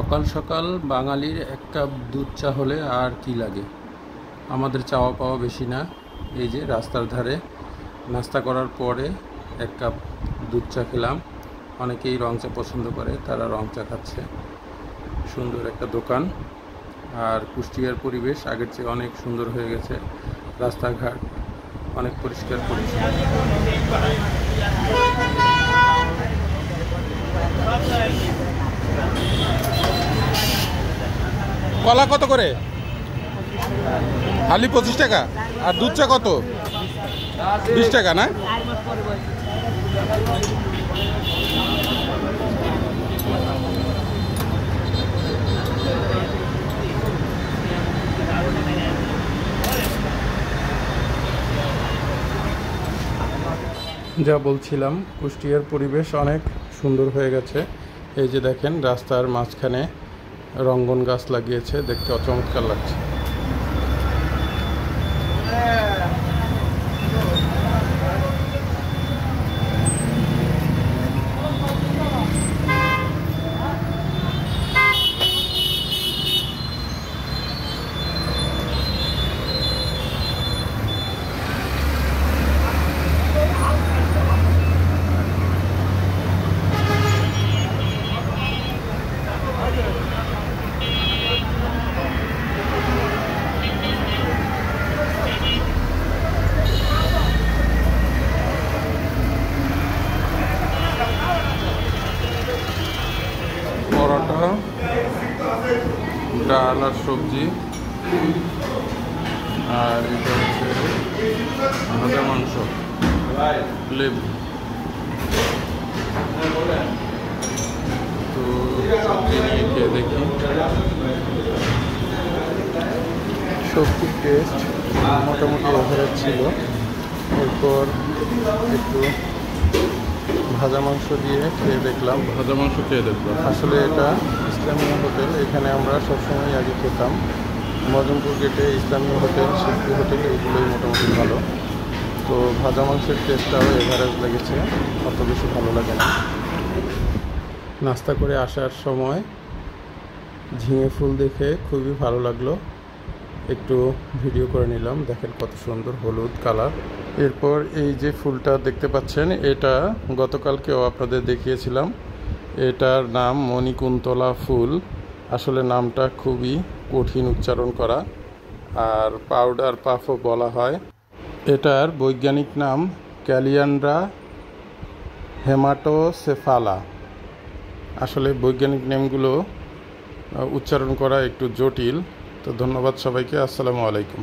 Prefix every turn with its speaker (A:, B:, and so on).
A: সকাল সকাল বাঙালির এক কাপ দুধ চা হলে আর কি লাগে। আমাদের চাওয়া পাওয়া বেশি না। এই যে রাস্তার ধারে নাস্তা করার পরে এক কাপ দুধ চা খেলাম। অনেকেই রং চা পছন্দ করে, তারা রং চা খাচ্ছে। সুন্দর একটা দোকান, আর কুষ্টিয়ার পরিবেশ আগের চেয়ে অনেক সুন্দর হয়ে গেছে। রাস্তাঘাট অনেক পরিষ্কার পরিচ্ছন্ন। কলা কত করে? হালি 25 টাকা। আর দুধ চা কত? 20 টাকা না? যা বলছিলাম, কুষ্টিয়ার পরিবেশ অনেক সুন্দর হয়ে গেছে। এই যে দেখেন, রাস্তার মাঝখানে রঙ্গন গাছ লাগিয়েছে, দেখতে অচমৎকার লাগছে। পরোটা, ডাল আর সবজি, আর এটা হচ্ছে ভাজা মাংস, লেবু। তো সবজি নিয়ে খেয়ে দেখি। সবজির টেস্ট মোটামুটি এভারেজ ছিল। এরপর একটু ভাজা মাংস দিয়ে খেয়ে দেখলাম। আসলে এটা ইসলামীয় হোটেল, এখানে আমরা সবসময় আগে খেতাম। মজমপুর গেটে ইসলামীয় হোটেল, শিল্পী হোটেল, এগুলোই মোটামুটি ভালো। তো ভাজা মাংসের টেস্টটাও এভারেজ লেগেছে, অত বেশি ভালো লাগে না। নাস্তা করে আসার সময় ঝিঙে ফুল দেখে খুবই ভালো লাগলো, একটু ভিডিও করে নিলাম। দেখেন কত সুন্দর হলুদ কালার। এরপর এই যে ফুলটা দেখতে পাচ্ছেন, এটা গতকালকেও আপনাদের দেখিয়েছিলাম। এটার নাম মণিকুন্তলা ফুল। আসলে নামটা খুবই কঠিন উচ্চারণ করা, আর পাউডার পাফও বলা হয়। এটার বৈজ্ঞানিক নাম ক্যালিয়ান্ড্রা হেমাটোসেফালা। আসলে বৈজ্ঞানিক নেমগুলো উচ্চারণ করা একটু জটিল। তো ধন্যবাদ সবাইকে। আসসালামু আলাইকুম।